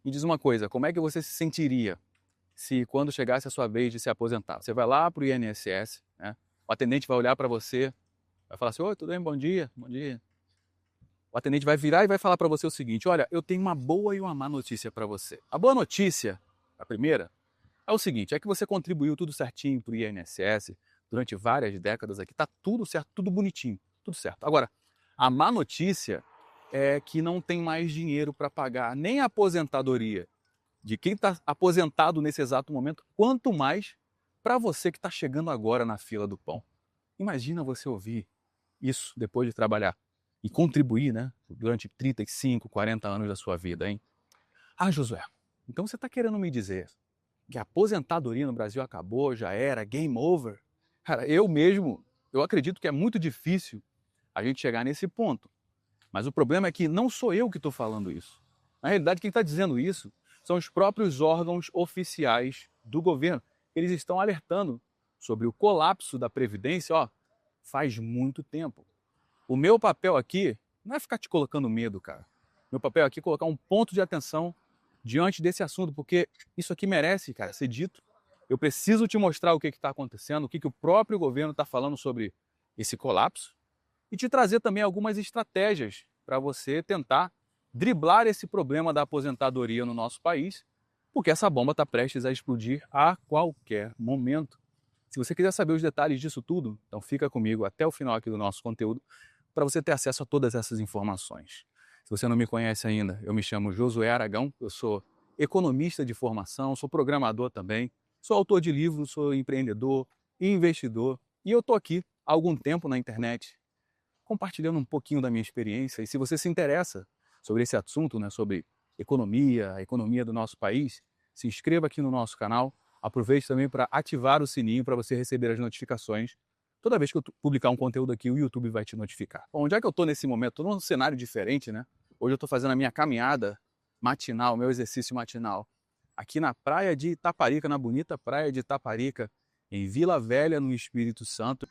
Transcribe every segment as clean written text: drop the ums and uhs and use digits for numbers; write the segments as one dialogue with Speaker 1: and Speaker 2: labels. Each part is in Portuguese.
Speaker 1: Me diz uma coisa, como é que você se sentiria se quando chegasse a sua vez de se aposentar? Você vai lá para o INSS, né? O atendente vai olhar para você, vai falar assim: oi, tudo bem? Bom dia, bom dia. O atendente vai virar e vai falar para você o seguinte: olha, eu tenho uma boa e uma má notícia para você. A boa notícia, a primeira, é o seguinte: é que você contribuiu tudo certinho para o INSS durante várias décadas aqui, tá tudo certo, tudo bonitinho, tudo certo. Agora, a má notícia é que não tem mais dinheiro para pagar nem a aposentadoria de quem está aposentado nesse exato momento, quanto mais para você que está chegando agora na fila do pão. Imagina você ouvir isso depois de trabalhar e contribuir, né, durante 35, 40 anos da sua vida, hein? Ah, Josué, então você está querendo me dizer que a aposentadoria no Brasil acabou, já era, game over? Cara, eu acredito que é muito difícil a gente chegar nesse ponto. Mas o problema é que não sou eu que estou falando isso. Na realidade, quem está dizendo isso são os próprios órgãos oficiais do governo. Eles estão alertando sobre o colapso da Previdência, ó, faz muito tempo. O meu papel aqui não é ficar te colocando medo, cara. Meu papel aqui é colocar um ponto de atenção diante desse assunto, porque isso aqui merece, cara, ser dito. Eu preciso te mostrar o que está acontecendo, o que o próprio governo está falando sobre esse colapso e te trazer também algumas estratégias para você tentar driblar esse problema da aposentadoria no nosso país, porque essa bomba está prestes a explodir a qualquer momento. Se você quiser saber os detalhes disso tudo, então fica comigo até o final aqui do nosso conteúdo para você ter acesso a todas essas informações. Se você não me conhece ainda, eu me chamo Josué Aragão, eu sou economista de formação, sou programador também, sou autor de livros, sou empreendedor e investidor, e eu estou aqui há algum tempo na internet compartilhando um pouquinho da minha experiência. E se você se interessa sobre esse assunto, né, sobre economia, a economia do nosso país, se inscreva aqui no nosso canal. Aproveite também para ativar o sininho para você receber as notificações. Toda vez que eu publicar um conteúdo aqui, o YouTube vai te notificar. Bom, onde é que eu estou nesse momento? Estou num cenário diferente, né? Hoje eu estou fazendo a minha caminhada matinal, meu exercício matinal, aqui na praia de Itaparica, na bonita praia de Itaparica, em Vila Velha, no Espírito Santo.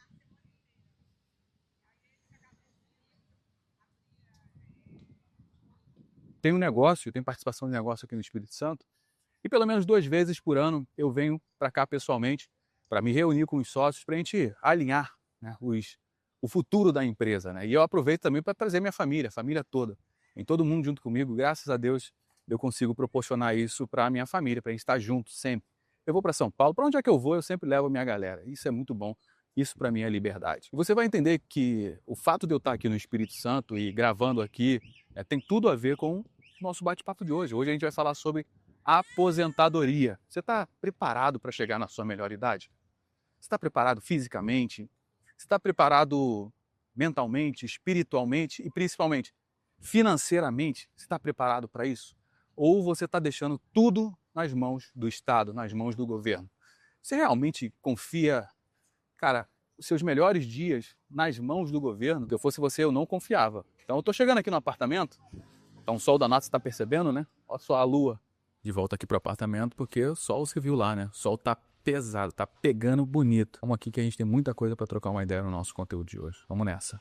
Speaker 1: Tenho participação de negócio aqui no Espírito Santo, e pelo menos 2 vezes por ano eu venho para cá pessoalmente para me reunir com os sócios para a gente alinhar, né, o futuro da empresa. Né? E eu aproveito também para trazer minha família, a família toda. Em todo mundo junto comigo, graças a Deus eu consigo proporcionar isso para a minha família, para a gente estar junto sempre. Eu vou para São Paulo, para onde é que eu vou, eu sempre levo a minha galera. Isso é muito bom. Isso para mim é liberdade. E você vai entender que o fato de eu estar aqui no Espírito Santo e gravando aqui tem tudo a ver com o nosso bate-papo de hoje. Hoje a gente vai falar sobre aposentadoria. Você está preparado para chegar na sua melhor idade? Você está preparado fisicamente? Você está preparado mentalmente, espiritualmente e principalmente financeiramente? Você está preparado para isso? Ou você está deixando tudo nas mãos do Estado, nas mãos do governo? Você realmente confia, cara, os seus melhores dias nas mãos do governo? Se eu fosse você, eu não confiava. Então eu estou chegando aqui no apartamento, tá um sol danado, você está percebendo, né? Olha só a lua. De volta aqui pro apartamento, porque o sol você viu lá, né? O sol tá pesado, tá pegando bonito. Vamos aqui que a gente tem muita coisa para trocar uma ideia no nosso conteúdo de hoje. Vamos nessa.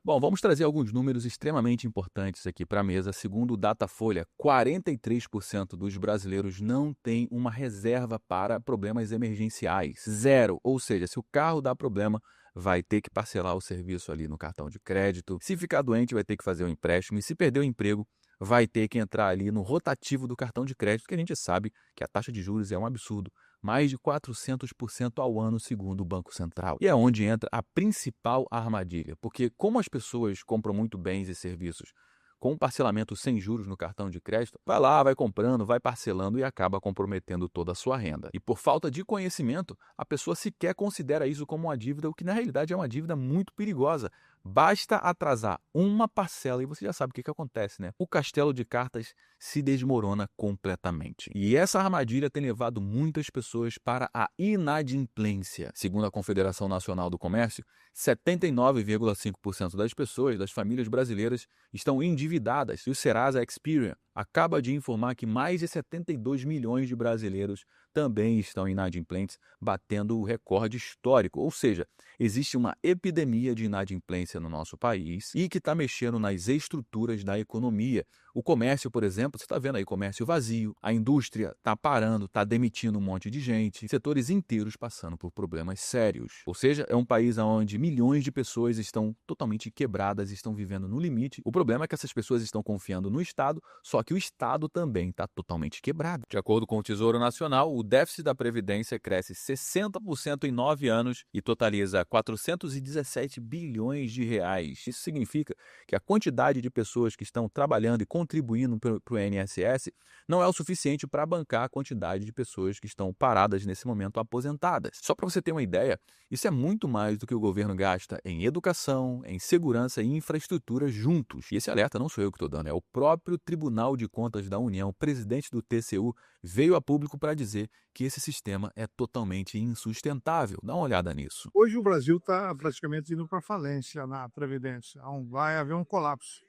Speaker 1: Bom, vamos trazer alguns números extremamente importantes aqui para a mesa. Segundo o Datafolha, 43% dos brasileiros não têm uma reserva para problemas emergenciais. Zero. Ou seja, se o carro dá problema, vai ter que parcelar o serviço ali no cartão de crédito. Se ficar doente, vai ter que fazer um empréstimo. E se perder o emprego, vai ter que entrar ali no rotativo do cartão de crédito, que a gente sabe que a taxa de juros é um absurdo. Mais de 400% ao ano, segundo o Banco Central. E é onde entra a principal armadilha, porque como as pessoas compram muito bens e serviços com parcelamento sem juros no cartão de crédito, vai lá, vai comprando, vai parcelando e acaba comprometendo toda a sua renda. E por falta de conhecimento, a pessoa sequer considera isso como uma dívida, o que na realidade é uma dívida muito perigosa. Basta atrasar uma parcela e você já sabe o que acontece, né? O castelo de cartas se desmorona completamente. E essa armadilha tem levado muitas pessoas para a inadimplência. Segundo a Confederação Nacional do Comércio, 79,5% das pessoas, das famílias brasileiras, estão endividadas. E o Serasa Experian acaba de informar que mais de 72 milhões de brasileiros também estão inadimplentes, batendo o recorde histórico. Ou seja, existe uma epidemia de inadimplência no nosso país e que está mexendo nas estruturas da economia. O comércio, por exemplo, você está vendo aí comércio vazio, a indústria está parando, está demitindo um monte de gente, setores inteiros passando por problemas sérios. Ou seja, é um país onde milhões de pessoas estão totalmente quebradas, estão vivendo no limite. O problema é que essas pessoas estão confiando no Estado, só que o Estado também está totalmente quebrado. De acordo com o Tesouro Nacional, o déficit da Previdência cresce 60% em 9 anos e totaliza 417 bilhões de reais. Isso significa que a quantidade de pessoas que estão trabalhando e contribuindo para o INSS não é o suficiente para bancar a quantidade de pessoas que estão paradas nesse momento aposentadas. Só para você ter uma ideia, isso é muito mais do que o governo gasta em educação, em segurança e infraestrutura juntos. E esse alerta não sou eu que estou dando, é o próprio Tribunal de Contas da União, o presidente do TCU, veio a público para dizer que esse sistema é totalmente insustentável. Dá uma olhada nisso.
Speaker 2: Hoje o Brasil está praticamente indo para falência na Previdência. Vai haver um colapso.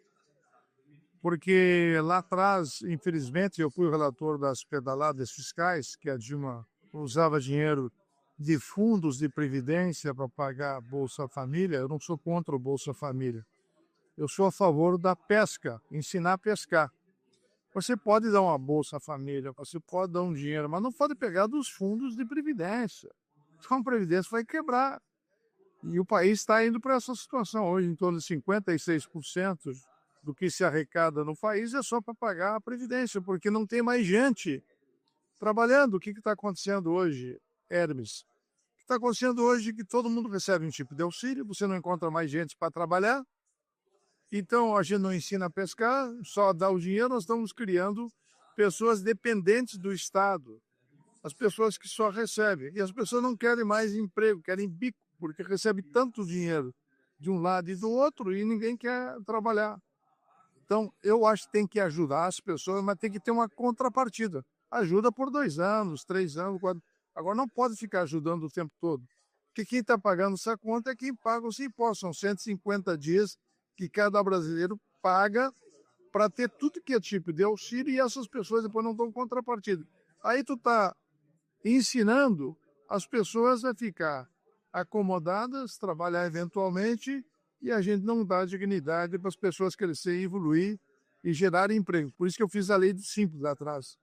Speaker 2: Porque lá atrás, infelizmente, eu fui o relator das pedaladas fiscais, que a Dilma usava dinheiro de fundos de previdência para pagar Bolsa Família. Eu não sou contra o Bolsa Família. Eu sou a favor da pesca, ensinar a pescar. Você pode dar uma Bolsa Família, você pode dar um dinheiro, mas não pode pegar dos fundos de previdência. Então a previdência vai quebrar. E o país está indo para essa situação hoje, em torno de 56% do que se arrecada no país é só para pagar a previdência, porque não tem mais gente trabalhando. O que está acontecendo hoje, Hermes? O que está acontecendo hoje é que todo mundo recebe um tipo de auxílio, você não encontra mais gente para trabalhar, então a gente não ensina a pescar, só dá o dinheiro, nós estamos criando pessoas dependentes do Estado, as pessoas que só recebem. E as pessoas não querem mais emprego, querem bico, porque recebe tanto dinheiro de um lado e do outro e ninguém quer trabalhar. Então, eu acho que tem que ajudar as pessoas, mas tem que ter uma contrapartida. Ajuda por 2 anos, 3 anos, 4. Agora, não pode ficar ajudando o tempo todo. Porque quem está pagando essa conta é quem paga os impostos. São 150 dias que cada brasileiro paga para ter tudo que é tipo de auxílio e essas pessoas depois não dão contrapartida. Aí tu está ensinando as pessoas a ficar acomodadas, trabalhar eventualmente, e a gente não dá dignidade para as pessoas crescerem, evoluir e gerar emprego. Por isso que eu fiz a lei de simples lá atrás.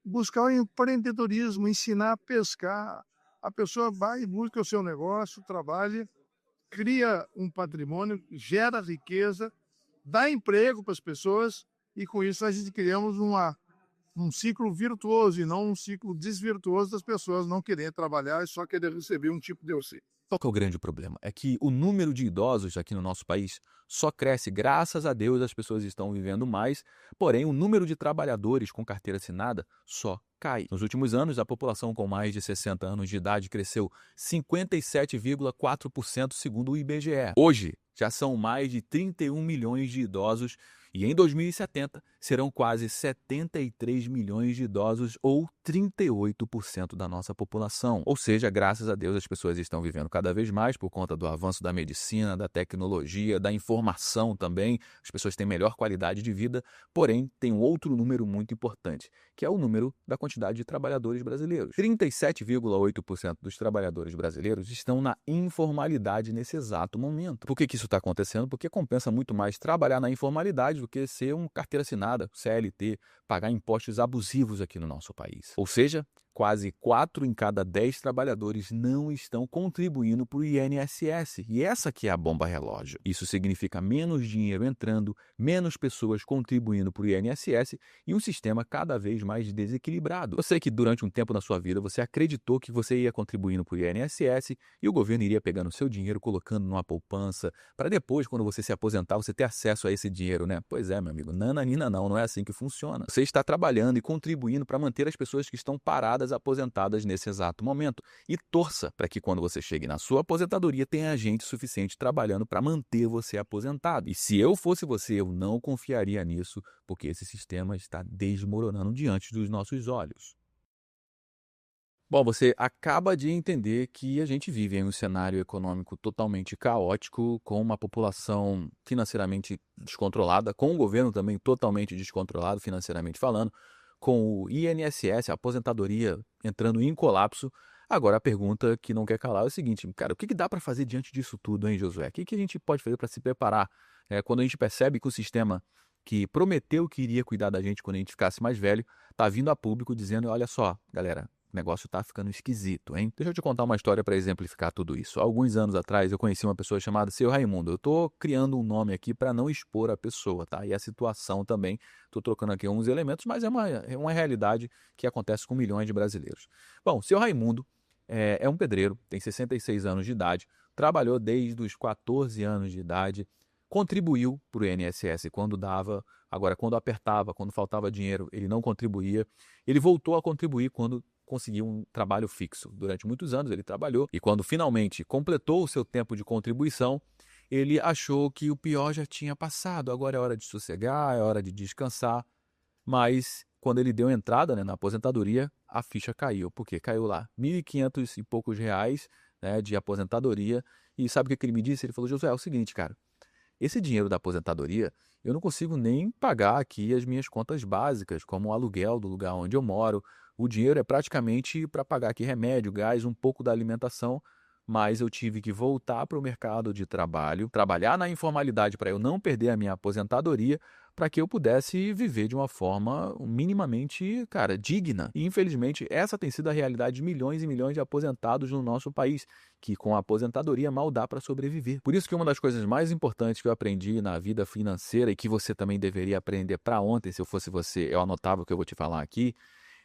Speaker 2: Buscar o empreendedorismo, ensinar a pescar. A pessoa vai e busca o seu negócio, trabalha, cria um patrimônio, gera riqueza, dá emprego para as pessoas e com isso a gente criamos um ciclo virtuoso e não um ciclo desvirtuoso das pessoas não quererem trabalhar e só querer receber um tipo de auxílio.
Speaker 1: Qual que é o grande problema? É que o número de idosos aqui no nosso país só cresce, graças a Deus as pessoas estão vivendo mais, porém o número de trabalhadores com carteira assinada só cai. Nos últimos anos, a população com mais de 60 anos de idade cresceu 57,4% segundo o IBGE. Hoje, já são mais de 31 milhões de idosos e em 2070 serão quase 73 milhões de idosos ou 38% da nossa população. Ou seja, graças a Deus as pessoas estão vivendo cada vez mais por conta do avanço da medicina, da tecnologia, da informação também. As pessoas têm melhor qualidade de vida, porém tem um outro número muito importante, que é o número da quantidade de trabalhadores brasileiros. 37,8% dos trabalhadores brasileiros estão na informalidade nesse exato momento. Por que isso está acontecendo? Porque compensa muito mais trabalhar na informalidade do que ser um carteira assinada, CLT, pagar impostos abusivos aqui no nosso país. Ou seja, quase 4 em cada 10 trabalhadores não estão contribuindo para o INSS. E essa que é a bomba relógio. Isso significa menos dinheiro entrando, menos pessoas contribuindo para o INSS e um sistema cada vez mais desequilibrado. Eu sei que durante um tempo na sua vida você acreditou que você ia contribuindo para o INSS e o governo iria pegando o seu dinheiro, colocando numa poupança, para depois, quando você se aposentar, você ter acesso a esse dinheiro, né? Pois é, meu amigo, nananina não é assim que funciona. Você está trabalhando e contribuindo para manter as pessoas que estão paradas aposentadas nesse exato momento e torça para que quando você chegue na sua aposentadoria tenha gente suficiente trabalhando para manter você aposentado. E se eu fosse você, eu não confiaria nisso, porque esse sistema está desmoronando diante dos nossos olhos. Bom, você acaba de entender que a gente vive em um cenário econômico totalmente caótico, com uma população financeiramente descontrolada, com um governo também totalmente descontrolado financeiramente falando, com o INSS, a aposentadoria entrando em colapso, agora a pergunta que não quer calar é o seguinte, cara, o que dá para fazer diante disso tudo, hein, Josué? O que a gente pode fazer para se preparar quando a gente percebe que o sistema que prometeu que iria cuidar da gente quando a gente ficasse mais velho, tá vindo a público dizendo, olha só, galera, o negócio tá ficando esquisito, hein? Deixa eu te contar uma história para exemplificar tudo isso. Há alguns anos atrás eu conheci uma pessoa chamada Seu Raimundo. Eu tô criando um nome aqui para não expor a pessoa, tá? E a situação também. Tô trocando aqui alguns elementos, mas é uma realidade que acontece com milhões de brasileiros. Bom, Seu Raimundo é um pedreiro, tem 66 anos de idade, trabalhou desde os 14 anos de idade, contribuiu para o INSS quando dava, agora quando apertava, quando faltava dinheiro, ele não contribuía. Ele voltou a contribuir quando conseguiu um trabalho fixo. Durante muitos anos ele trabalhou e quando finalmente completou o seu tempo de contribuição, ele achou que o pior já tinha passado, agora é hora de sossegar, é hora de descansar. Mas quando ele deu entrada, né, na aposentadoria, a ficha caiu. Por quê? Caiu lá 1.500 e poucos reais, né, de aposentadoria. E sabe o que ele me disse? Ele falou, Josué, é o seguinte, cara, esse dinheiro da aposentadoria, eu não consigo nem pagar aqui as minhas contas básicas, como o aluguel do lugar onde eu moro. O dinheiro é praticamente para pagar aqui remédio, gás, um pouco da alimentação, mas eu tive que voltar para o mercado de trabalho, trabalhar na informalidade para eu não perder a minha aposentadoria, para que eu pudesse viver de uma forma minimamente, cara, digna. E infelizmente essa tem sido a realidade de milhões e milhões de aposentados no nosso país, que com a aposentadoria mal dá para sobreviver. Por isso que uma das coisas mais importantes que eu aprendi na vida financeira e que você também deveria aprender para ontem, se eu fosse você, eu anotava o que eu vou te falar aqui,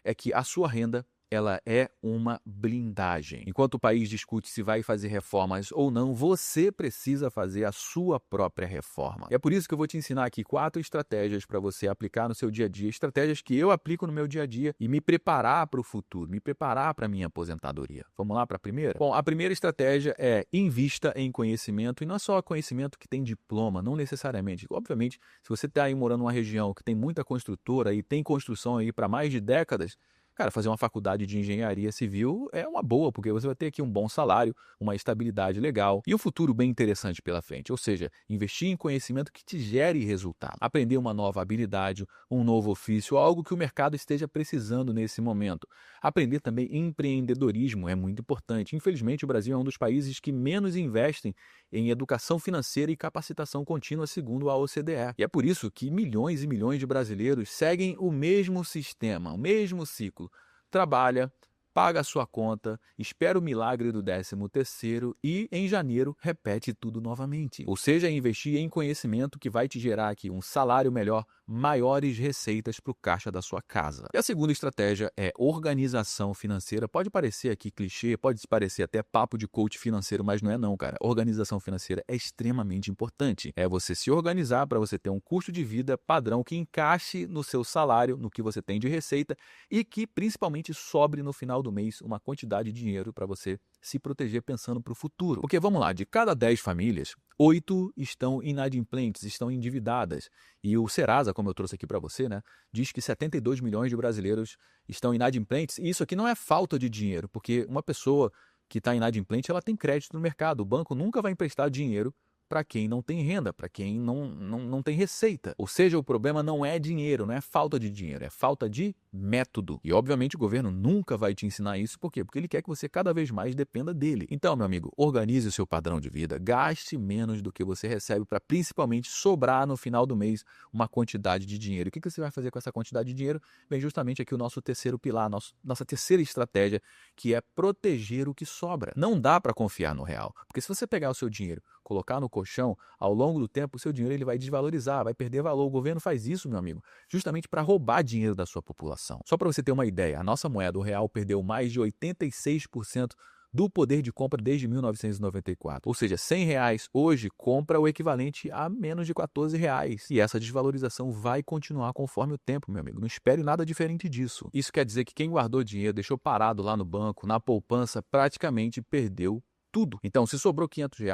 Speaker 1: é que a sua renda ela é uma blindagem. Enquanto o país discute se vai fazer reformas ou não, você precisa fazer a sua própria reforma. E é por isso que eu vou te ensinar aqui 4 estratégias para você aplicar no seu dia a dia, estratégias que eu aplico no meu dia a dia e me preparar para o futuro, me preparar para a minha aposentadoria. Vamos lá para a primeira? Bom, a primeira estratégia é invista em conhecimento, e não é só conhecimento que tem diploma, não necessariamente. Obviamente, se você está aí morando numa região que tem muita construtora e tem construção aí para mais de décadas, cara, fazer uma faculdade de engenharia civil é uma boa, porque você vai ter aqui um bom salário, uma estabilidade legal e um futuro bem interessante pela frente. Ou seja, investir em conhecimento que te gere resultado. Aprender uma nova habilidade, um novo ofício, algo que o mercado esteja precisando nesse momento. Aprender também empreendedorismo é muito importante. Infelizmente, o Brasil é um dos países que menos investem em educação financeira e capacitação contínua, segundo a OCDE. E é por isso que milhões e milhões de brasileiros seguem o mesmo sistema, o mesmo ciclo. Trabalha, paga a sua conta, espera o milagre do 13º e, em janeiro, repete tudo novamente. Ou seja, investir em conhecimento que vai te gerar aqui um salário melhor, maiores receitas para o caixa da sua casa. E a segunda estratégia é organização financeira. Pode parecer aqui clichê, pode parecer até papo de coach financeiro, mas não é não, cara. Organização financeira é extremamente importante. É você se organizar para você ter um custo de vida padrão que encaixe no seu salário, no que você tem de receita e que principalmente sobre no final do mês uma quantidade de dinheiro para você se proteger pensando para o futuro. Porque vamos lá, de cada 10 famílias, 8 estão inadimplentes, estão endividadas. E o Serasa, como eu trouxe aqui para você, né, diz que 72 milhões de brasileiros estão inadimplentes. E isso aqui não é falta de dinheiro, porque uma pessoa que está inadimplente, ela tem crédito no mercado. O banco nunca vai emprestar dinheiro para quem não tem renda, para quem não tem receita. Ou seja, o problema não é dinheiro, não é falta de dinheiro, é falta de método. E, obviamente, o governo nunca vai te ensinar isso. Por quê? Porque ele quer que você cada vez mais dependa dele. Então, meu amigo, organize o seu padrão de vida, gaste menos do que você recebe para, principalmente, sobrar no final do mês uma quantidade de dinheiro. O que você vai fazer com essa quantidade de dinheiro? Bem, justamente aqui o nosso terceiro pilar, nossa terceira estratégia, que é proteger o que sobra. Não dá para confiar no real, porque se você pegar o seu dinheiro, colocar no colchão, ao longo do tempo, o seu dinheiro ele vai desvalorizar, vai perder valor. O governo faz isso, meu amigo, justamente para roubar dinheiro da sua população. Só para você ter uma ideia, a nossa moeda, o real, perdeu mais de 86% do poder de compra desde 1994. Ou seja, R$ 100 hoje compra o equivalente a menos de R$ 14. E essa desvalorização vai continuar conforme o tempo, meu amigo. Não espere nada diferente disso. Isso quer dizer que quem guardou dinheiro, deixou parado lá no banco, na poupança, praticamente perdeu tudo. Então, se sobrou R$ 500, R$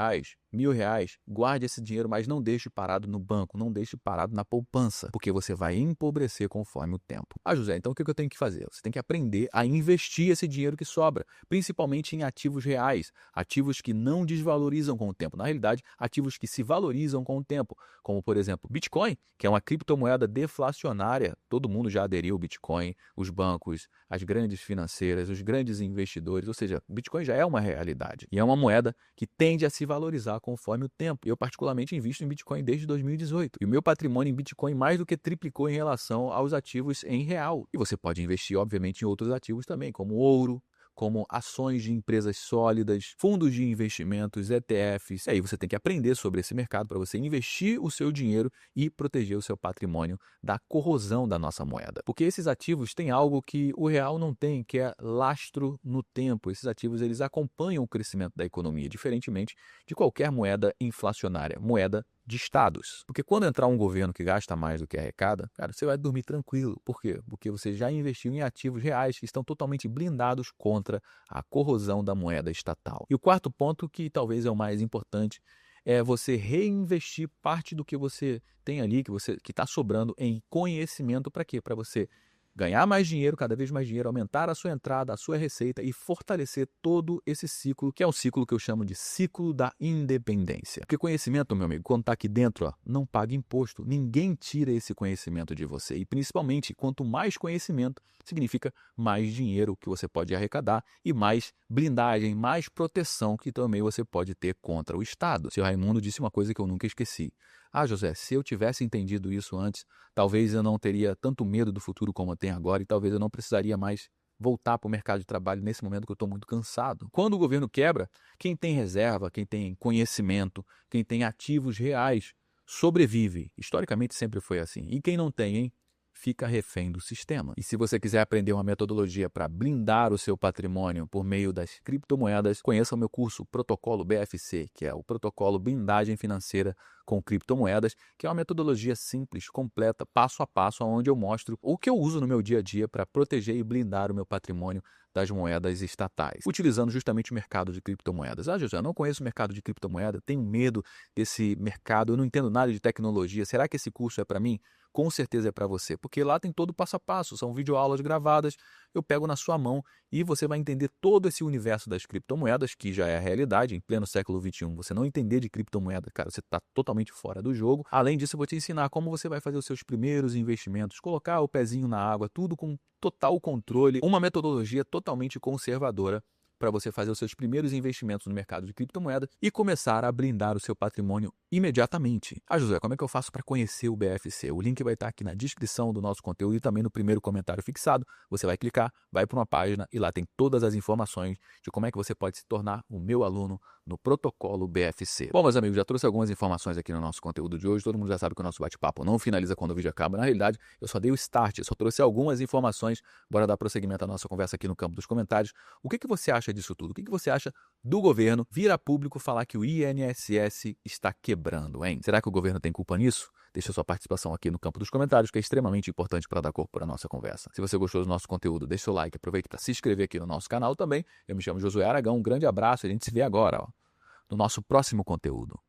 Speaker 1: 1.000, guarde esse dinheiro, mas não deixe parado no banco, não deixe parado na poupança, porque você vai empobrecer conforme o tempo. Ah, José, então o que eu tenho que fazer? Você tem que aprender a investir esse dinheiro que sobra, principalmente em ativos reais, ativos que não desvalorizam com o tempo. Na realidade, ativos que se valorizam com o tempo, como, por exemplo, Bitcoin, que é uma criptomoeda deflacionária. Todo mundo já aderiu ao Bitcoin, os bancos, as grandes financeiras, os grandes investidores, ou seja, Bitcoin já é uma realidade e é uma moeda que tende a se valorizar conforme o tempo. Eu particularmente invisto em Bitcoin desde 2018 e o meu patrimônio em Bitcoin mais do que triplicou em relação aos ativos em real. E você pode investir, obviamente, em outros ativos também, como ouro, como ações de empresas sólidas, fundos de investimentos, ETFs. E aí você tem que aprender sobre esse mercado para você investir o seu dinheiro e proteger o seu patrimônio da corrosão da nossa moeda. Porque esses ativos têm algo que o real não tem, que é lastro no tempo. Esses ativos eles acompanham o crescimento da economia, diferentemente de qualquer moeda inflacionária, moeda de estados. Porque quando entrar um governo que gasta mais do que arrecada, cara, você vai dormir tranquilo. Por quê? Porque você já investiu em ativos reais que estão totalmente blindados contra a corrosão da moeda estatal. E o quarto ponto, que talvez é o mais importante, é você reinvestir parte do que você tem ali, que está sobrando em conhecimento. Para quê? Para você ganhar mais dinheiro, cada vez mais dinheiro, aumentar a sua entrada, a sua receita e fortalecer todo esse ciclo, que é um ciclo que eu chamo de ciclo da independência. Porque conhecimento, meu amigo, quando está aqui dentro, não paga imposto. Ninguém tira esse conhecimento de você. E principalmente, quanto mais conhecimento, significa mais dinheiro que você pode arrecadar e mais blindagem, mais proteção que também você pode ter contra o Estado. Seu Raimundo disse uma coisa que eu nunca esqueci. Ah, José, se eu tivesse entendido isso antes, talvez eu não teria tanto medo do futuro como eu tenho agora e talvez eu não precisaria mais voltar para o mercado de trabalho nesse momento que eu estou muito cansado. Quando o governo quebra, quem tem reserva, quem tem conhecimento, quem tem ativos reais, sobrevive. Historicamente sempre foi assim. E quem não tem, hein? Fica refém do sistema. E se você quiser aprender uma metodologia para blindar o seu patrimônio por meio das criptomoedas, conheça o meu curso Protocolo BFC, que é o Protocolo Blindagem Financeira com Criptomoedas, que é uma metodologia simples, completa, passo a passo, onde eu mostro o que eu uso no meu dia a dia para proteger e blindar o meu patrimônio das moedas estatais, utilizando justamente o mercado de criptomoedas. Ah, José, eu não conheço o mercado de criptomoeda, tenho medo desse mercado, eu não entendo nada de tecnologia, será que esse curso é para mim? Com certeza é para você, porque lá tem todo o passo a passo, são videoaulas gravadas, eu pego na sua mão e você vai entender todo esse universo das criptomoedas, que já é a realidade, em pleno século XXI. Você não entender de criptomoeda, cara, você está totalmente fora do jogo. Além disso, eu vou te ensinar como você vai fazer os seus primeiros investimentos, colocar o pezinho na água, tudo com total controle, uma metodologia totalmente conservadora para você fazer os seus primeiros investimentos no mercado de criptomoedas e começar a blindar o seu patrimônio imediatamente. Ah, José, como é que eu faço para conhecer o BFC? O link vai estar aqui na descrição do nosso conteúdo e também no primeiro comentário fixado. Você vai clicar, vai para uma página e lá tem todas as informações de como é que você pode se tornar o meu aluno no Protocolo BFC. Bom, meus amigos, já trouxe algumas informações aqui no nosso conteúdo de hoje. Todo mundo já sabe que o nosso bate-papo não finaliza quando o vídeo acaba. Na realidade, eu só dei o start, só trouxe algumas informações. Bora dar prosseguimento à nossa conversa aqui no campo dos comentários. O que você acha disso tudo? O que você acha do governo vir a público falar que o INSS está quebrando, hein? Será que o governo tem culpa nisso? Deixa sua participação aqui no campo dos comentários, que é extremamente importante para dar corpo para a nossa conversa. Se você gostou do nosso conteúdo, deixa seu like, aproveite para se inscrever aqui no nosso canal também. Eu me chamo Josué Aragão, um grande abraço e a gente se vê agora, no nosso próximo conteúdo.